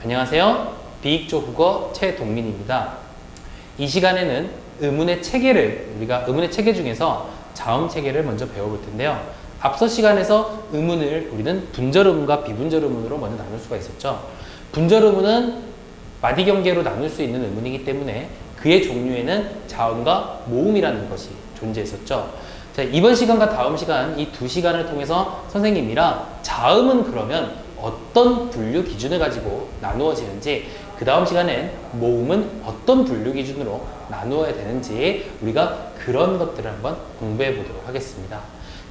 안녕하세요. 비익조 국어 최동민입니다. 이 시간에는 의문의 체계를 우리가 의문의 체계 중에서 자음 체계를 먼저 배워볼 텐데요. 앞서 시간에서 의문을 우리는 분절 의문과 비분절 의문으로 먼저 나눌 수가 있었죠. 분절 의문은 마디 경계로 나눌 수 있는 의문이기 때문에 그의 종류에는 자음과 모음이라는 것이 존재했었죠. 자, 이번 시간과 다음 시간 이 두 시간을 통해서 선생님이랑 자음은 그러면 어떤 분류 기준을 가지고 나누어지는지, 그 다음 시간엔 모음은 어떤 분류 기준으로 나누어야 되는지 우리가 그런 것들을 한번 공부해 보도록 하겠습니다.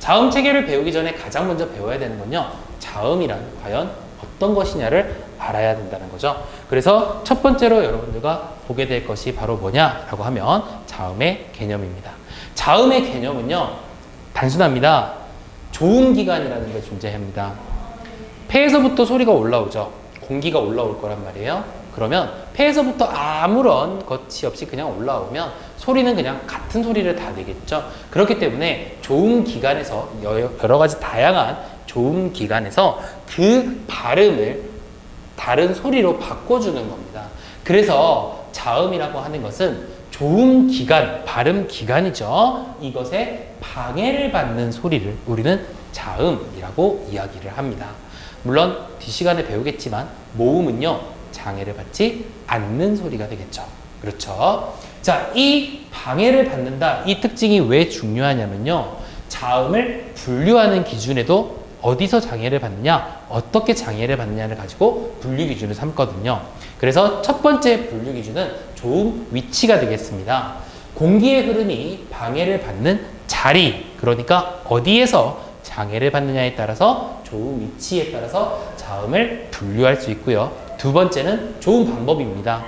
자음 체계를 배우기 전에 가장 먼저 배워야 되는 건요, 자음이란 과연 어떤 것이냐를 알아야 된다는 거죠. 그래서 첫 번째로 여러분들과 보게 될 것이 바로 뭐냐라고 하면 자음의 개념입니다. 자음의 개념은요, 단순합니다. 조음기관이라는 게 존재합니다. 폐에서부터 소리가 올라오죠. 공기가 올라올 거란 말이에요. 그러면 폐에서부터 아무런 것이 없이 그냥 올라오면 소리는 그냥 같은 소리를 다 내겠죠. 그렇기 때문에 조음기관에서 여러 가지 다양한 조음기관에서 그 발음을 다른 소리로 바꿔주는 겁니다. 그래서 자음이라고 하는 것은 조음기관, 발음기관이죠. 이것에 방해를 받는 소리를 우리는 자음이라고 이야기를 합니다. 물론 뒷시간에 배우겠지만 모음은요, 장애를 받지 않는 소리가 되겠죠. 그렇죠? 자, 이 방해를 받는다, 이 특징이 왜 중요하냐면요, 자음을 분류하는 기준에도 어디서 장애를 받느냐, 어떻게 장애를 받느냐를 가지고 분류 기준을 삼거든요. 그래서 첫 번째 분류 기준은 조음 위치가 되겠습니다. 공기의 흐름이 방해를 받는 자리, 그러니까 어디에서 장애를 받느냐에 따라서 조음 위치에 따라서 자음을 분류할 수 있고요. 두 번째는 조음 방법입니다.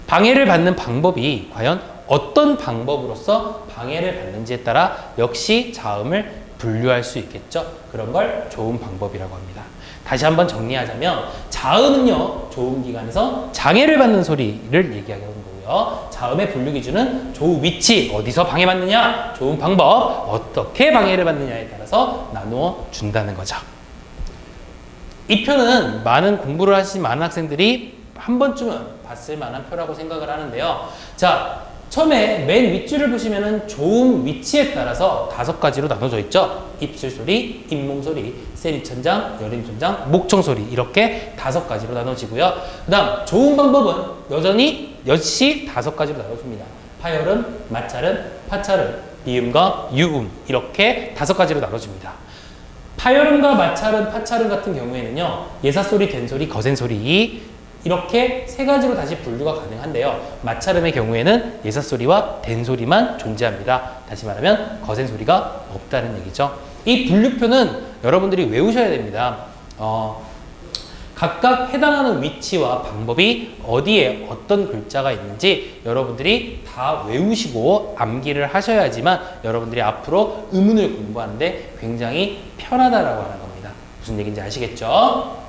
방해를 받는 방법이 과연 어떤 방법으로서 방해를 받는지에 따라 역시 자음을 분류할 수 있겠죠. 그런 걸 조음 방법이라고 합니다. 다시 한번 정리하자면 자음은요, 조음기관에서 장애를 받는 소리를 얘기하는 거고요. 자음의 분류 기준은 조음 위치, 어디서 방해받느냐, 조음 방법, 어떻게 방해를 받느냐에 따라서 나누어 준다는 거죠. 이 표는 많은 공부를 하신 많은 학생들이 한 번쯤은 봤을 만한 표라고 생각을 하는데요. 자, 처음에 맨 윗줄을 보시면은 조음 위치에 따라서 5가지로 나눠져 있죠. 입술 소리, 잇몸 소리, 센 입천장, 여린 입천장, 목청 소리, 이렇게 5가지로 나눠지고요. 그 다음 조음 방법은 여전히 5가지로 나눠집니다. 파열음, 마찰음, 파찰음, 비음과 유음, 이렇게 5가지로 나눠집니다. 파열음과 마찰음, 파찰음 같은 경우에는요, 예사소리, 된소리, 거센소리, 이렇게 3가지로 다시 분류가 가능한데요. 마찰음의 경우에는 예사소리와 된소리만 존재합니다. 다시 말하면 거센소리가 없다는 얘기죠. 이 분류표는 여러분들이 외우셔야 됩니다. 각각 해당하는 위치와 방법이 어디에 어떤 글자가 있는지 여러분들이 다 외우시고 암기를 하셔야지만 여러분들이 앞으로 의문을 공부하는데 굉장히 편하다라고 하는 겁니다. 무슨 얘기인지 아시겠죠?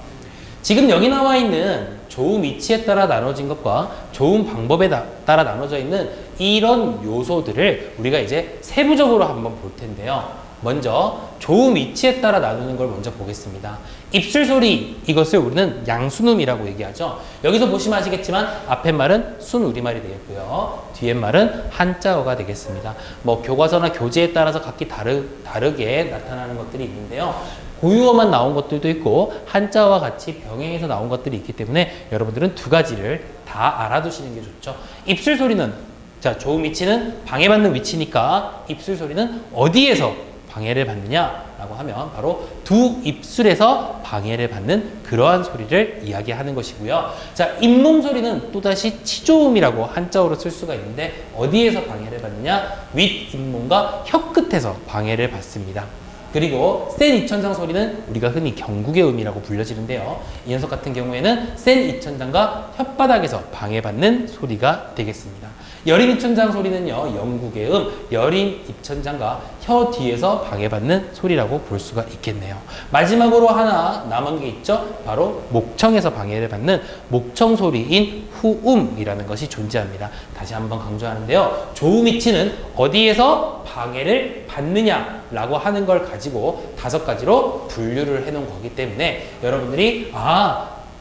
지금 여기 나와 있는 조음 위치에 따라 나눠진 것과 조음 방법에 따라 나눠져 있는 이런 요소들을 우리가 이제 세부적으로 한번 볼 텐데요. 먼저 조음 위치에 따라 나누는 걸 먼저 보겠습니다. 입술 소리, 이것을 우리는 양순음이라고 얘기하죠. 여기서 보시면 아시겠지만 앞에 말은 순우리말이 되겠고요. 뒤에 말은 한자어가 되겠습니다. 뭐 교과서나 교재에 따라서 각기 다르게 나타나는 것들이 있는데요. 고유어만 나온 것들도 있고 한자와 같이 병행해서 나온 것들이 있기 때문에 여러분들은 2가지를 다 알아두시는 게 좋죠. 입술 소리는, 자, 조음 위치는 방해받는 위치니까 입술 소리는 어디에서 방해를 받느냐라고 하면 바로 두 입술에서 방해를 받는 그러한 소리를 이야기하는 것이고요. 자, 잇몸 소리는 또다시 치조음이라고 한자어로 쓸 수가 있는데 어디에서 방해를 받느냐? 윗 잇몸과 혀 끝에서 방해를 받습니다. 그리고 센 입천장 소리는 우리가 흔히 경국의 음이라고 불려지는데요. 이 녀석 같은 경우에는 센 입천장과 혓바닥에서 방해받는 소리가 되겠습니다. 여린 입천장 소리는요, 영국의 음, 여린 입천장과 혀 뒤에서 방해받는 소리라고 볼 수가 있겠네요. 마지막으로 하나 남은 게 있죠. 바로 목청에서 방해를 받는 목청 소리인 후음이라는 것이 존재합니다. 다시 한번 강조하는데요. 조음 위치는 어디에서 방해를 받느냐라고 하는 걸 가지고 5가지로 분류를 해놓은 거기 때문에 여러분들이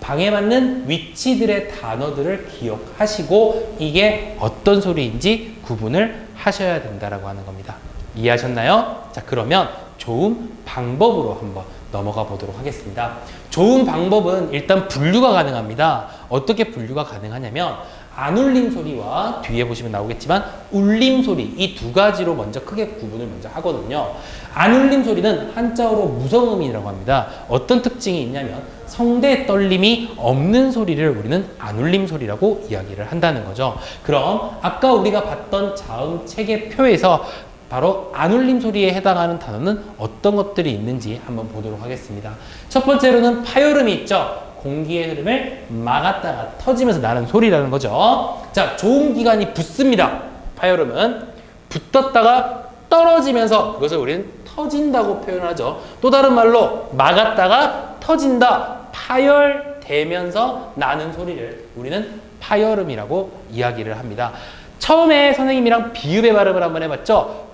방해받는 위치들의 단어들을 기억하시고 이게 어떤 소리인지 구분을 하셔야 된다라고 하는 겁니다. 이해하셨나요? 자, 그러면 좋은 방법으로 한번 넘어가 보도록 하겠습니다. 좋은 방법은 일단 분류가 가능합니다. 어떻게 분류가 가능하냐면 안울림 소리와 뒤에 보시면 나오겠지만 울림 소리, 이 두 가지로 먼저 크게 구분을 먼저 하거든요. 안울림 소리는 한자어로 무성음이라고 합니다. 어떤 특징이 있냐면 성대 떨림이 없는 소리를 우리는 안울림 소리라고 이야기를 한다는 거죠. 그럼 아까 우리가 봤던 자음 체계표에서 바로 안울림 소리에 해당하는 단어는 어떤 것들이 있는지 한번 보도록 하겠습니다. 첫 번째로는 파열음이 있죠. 공기의 흐름을 막았다가 터지면서 나는 소리라는 거죠. 자, 조음기관이 붙습니다. 파열음은 붙었다가 떨어지면서 그것을 우리는 터진다고 표현하죠. 또 다른 말로 막았다가 터진다, 파열되면서 나는 소리를 우리는 파열음이라고 이야기를 합니다. 처음에 선생님이랑 비읍의 발음을 한번 해봤죠.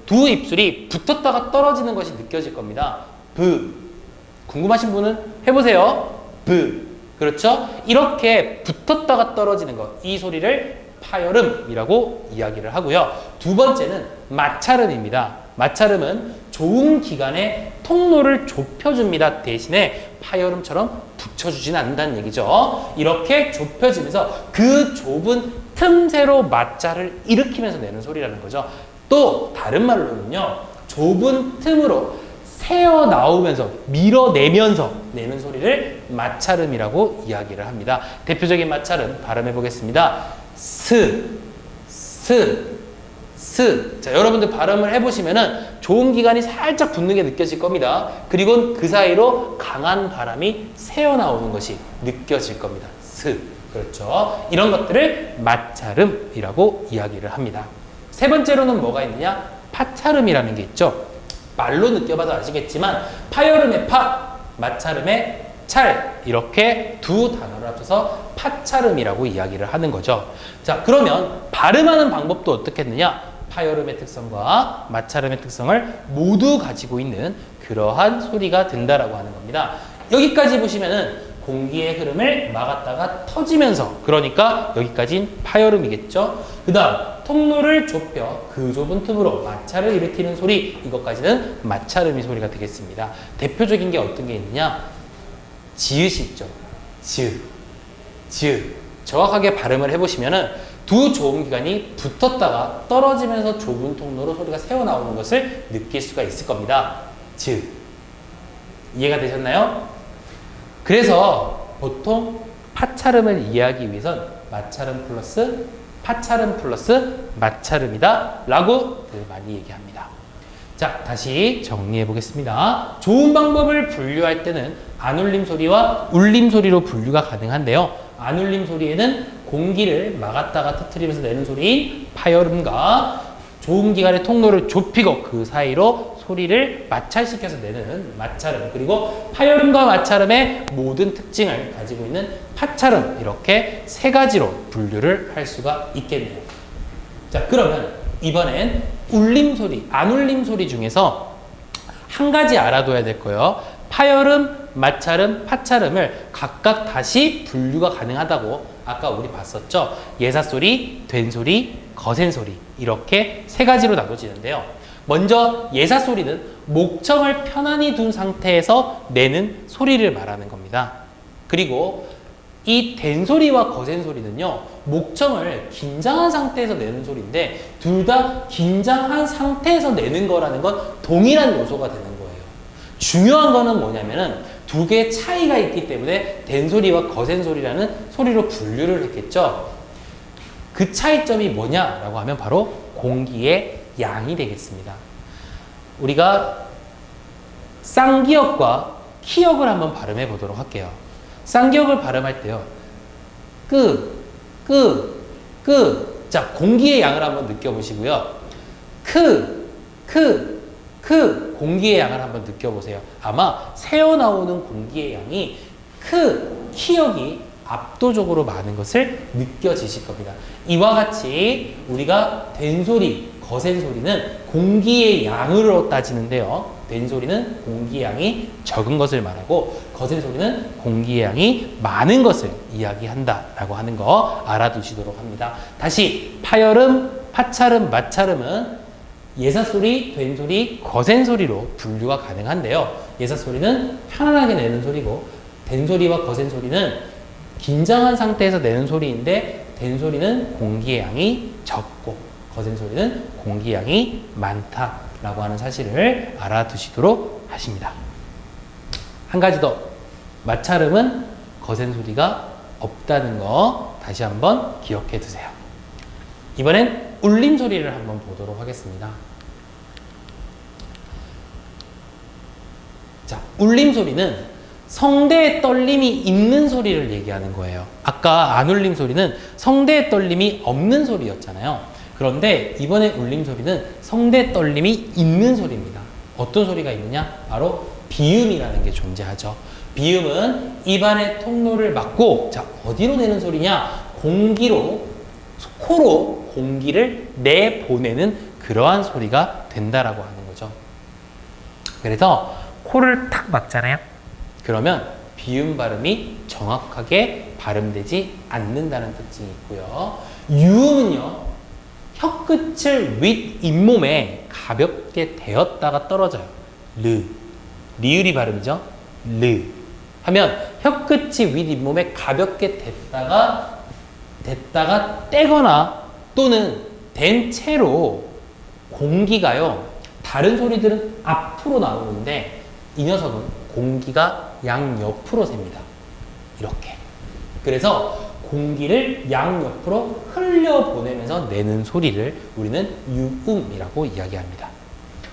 두 입술이 붙었다가 떨어지는 것이 느껴질 겁니다. 궁금하신 분은 해보세요. 그렇죠? 이렇게 붙었다가 떨어지는 것, 이 소리를 파열음이라고 이야기를 하고요. 두 번째는 마찰음입니다. 마찰음은 조음 기관의 통로를 좁혀줍니다. 대신에 파열음처럼 붙여주진 않는다는 얘기죠. 이렇게 좁혀지면서 그 좁은 틈새로 마찰을 일으키면서 내는 소리라는 거죠. 또 다른 말로는요, 좁은 틈으로 새어 나오면서 밀어내면서 내는 소리를 마찰음이라고 이야기를 합니다. 대표적인 마찰음 발음해 보겠습니다. 자, 여러분들 발음을 해보시면은 조음기관이 살짝 붙는 게 느껴질 겁니다. 그리고 그 사이로 강한 바람이 새어 나오는 것이 느껴질 겁니다. 그렇죠. 이런 것들을 마찰음이라고 이야기를 합니다. 세 번째로는 뭐가 있느냐? 파찰음이라는 게 있죠. 말로 느껴봐도 아시겠지만 파열음의 파, 마찰음의 찰, 이렇게 두 단어를 합쳐서 파찰음이라고 이야기를 하는 거죠. 자, 그러면 발음하는 방법도 어떻겠느냐? 파열음의 특성과 마찰음의 특성을 모두 가지고 있는 그러한 소리가 된다라고 하는 겁니다. 여기까지 보시면은 공기의 흐름을 막았다가 터지면서, 그러니까 여기까지는 파열음이겠죠. 그 다음 통로를 좁혀 그 좁은 틈으로 마찰을 일으키는 소리, 이것까지는 마찰음이 소리가 되겠습니다. 대표적인 게 어떤 게 있느냐? 지읒이 있죠. 지읒. 정확하게 발음을 해보시면은 두 조음기관이 붙었다가 떨어지면서 좁은 통로로 소리가 새어나오는 것을 느낄 수가 있을 겁니다. 지읒. 이해가 되셨나요? 그래서 보통 파찰음을 이해하기 위해선 마찰음 플러스 파찰음 플러스 마찰음이다 라고 많이 얘기합니다. 자, 다시 정리해 보겠습니다. 좋은 방법을 분류할 때는 안울림 소리와 울림 소리로 분류가 가능한데요. 안울림 소리에는 공기를 막았다가 터뜨리면서 내는 소리인 파열음과 조음기관의 통로를 좁히고 그 사이로 소리를 마찰시켜서 내는 마찰음, 그리고 파열음과 마찰음의 모든 특징을 가지고 있는 파찰음, 이렇게 세 가지로 분류를 할 수가 있겠네요. 자, 그러면 이번엔 울림 소리, 안울림 소리 중에서 한 가지 알아둬야 될 거예요. 파열음, 마찰음, 파찰음을 각각 다시 분류가 가능하다고 아까 우리 봤었죠. 예사소리, 된소리, 거센소리, 이렇게 세 가지로 나눠지는데요. 먼저 예사소리는 목청을 편안히 둔 상태에서 내는 소리를 말하는 겁니다. 그리고 이 된소리와 거센소리는요, 목청을 긴장한 상태에서 내는 소리인데 둘 다 긴장한 상태에서 내는 거라는 건 동일한 요소가 되는 거예요. 중요한 거는 뭐냐면은 두 개의 차이가 있기 때문에 된소리와 거센소리라는 소리로 분류를 했겠죠. 그 차이점이 뭐냐라고 하면 바로 공기의 양이 되겠습니다. 우리가 쌍기역과 키역을 한번 발음해 보도록 할게요. 쌍기역을 발음할 때요. 자, 공기의 양을 한번 느껴보시고요. 공기의 양을 한번 느껴보세요. 아마 새어나오는 공기의 양이 키역이 압도적으로 많은 것을 느껴지실 겁니다. 이와 같이 우리가 된소리, 거센소리는 공기의 양으로 따지는데요. 된 소리는 공기의 양이 적은 것을 말하고 거센 소리는 공기의 양이 많은 것을 이야기한다라고 하는 거 알아두시도록 합니다. 다시 파열음, 파찰음, 마찰음은 예사소리, 된소리, 거센소리로 분류가 가능한데요. 예사소리는 편안하게 내는 소리고 된소리와 거센소리는 긴장한 상태에서 내는 소리인데 된소리는 공기의 양이 적고 거센소리는 공기의 양이 많다라고 하는 사실을 알아두시도록 하십니다. 한 가지 더, 마찰음은 거센소리가 없다는 거 다시 한번 기억해 두세요. 이번엔 울림소리를 한번 보도록 하겠습니다. 자, 울림소리는 성대에 떨림이 있는 소리를 얘기하는 거예요. 아까 안울림 소리는 성대에 떨림이 없는 소리였잖아요. 그런데 이번에 울림 소리는 성대에 떨림이 있는 소리입니다. 어떤 소리가 있느냐? 바로 비음이라는 게 존재하죠. 비음은 입안의 통로를 막고, 자, 어디로 내는 소리냐? 공기로, 코로 공기를 내보내는 그러한 소리가 된다라고 하는 거죠. 그래서 코를 탁 막잖아요. 그러면 비음 발음이 정확하게 발음되지 않는다는 특징이 있고요. 유음은요, 혀끝을 윗 잇몸에 가볍게 대었다가 떨어져요. 르. 리을이 발음이죠. 르. 하면 혀끝이 윗 잇몸에 가볍게 됐다가 떼거나 또는 된 채로 공기가요, 다른 소리들은 앞으로 나오는데 이 녀석은 공기가 양옆으로 셉니다. 이렇게. 그래서 공기를 양옆으로 흘려보내면서 내는 소리를 우리는 유음이라고 이야기합니다.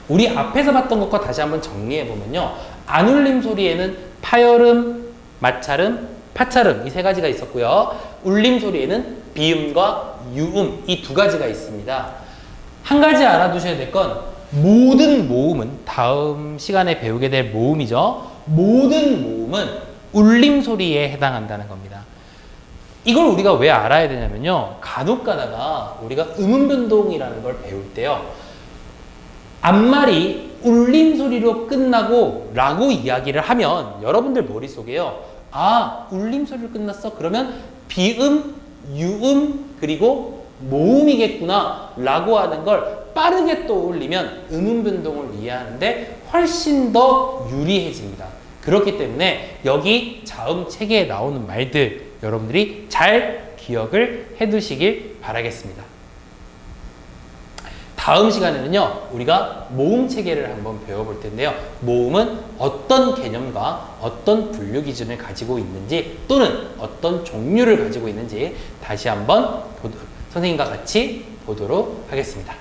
우리 앞에서 봤던 것과 다시 한번 정리해보면요. 안울림 소리에는 파열음, 마찰음, 파찰음 이 세 가지가 있었고요. 울림 소리에는 비음과 유음 이 두 가지가 있습니다. 한 가지 알아두셔야 될 건 모든 모음은 다음 시간에 배우게 될 모음이죠. 모든 모음은 울림 소리에 해당한다는 겁니다. 이걸 우리가 왜 알아야 되냐면요. 간혹 가다가 우리가 음운변동이라는 걸 배울 때요. 앞말이 울림 소리로 끝나고 라고 이야기를 하면 여러분들 머릿속에요. 아, 울림 소리로 끝났어? 그러면 비음, 유음, 그리고 모음이겠구나 라고 하는 걸 빠르게 떠올리면 음운변동을 이해하는데 훨씬 더 유리해집니다. 그렇기 때문에 여기 자음 체계에 나오는 말들 여러분들이 잘 기억을 해두시길 바라겠습니다. 다음 시간에는요, 우리가 모음 체계를 한번 배워볼 텐데요. 모음은 어떤 개념과 어떤 분류 기준을 가지고 있는지 또는 어떤 종류를 가지고 있는지 다시 한번 선생님과 같이 보도록 하겠습니다.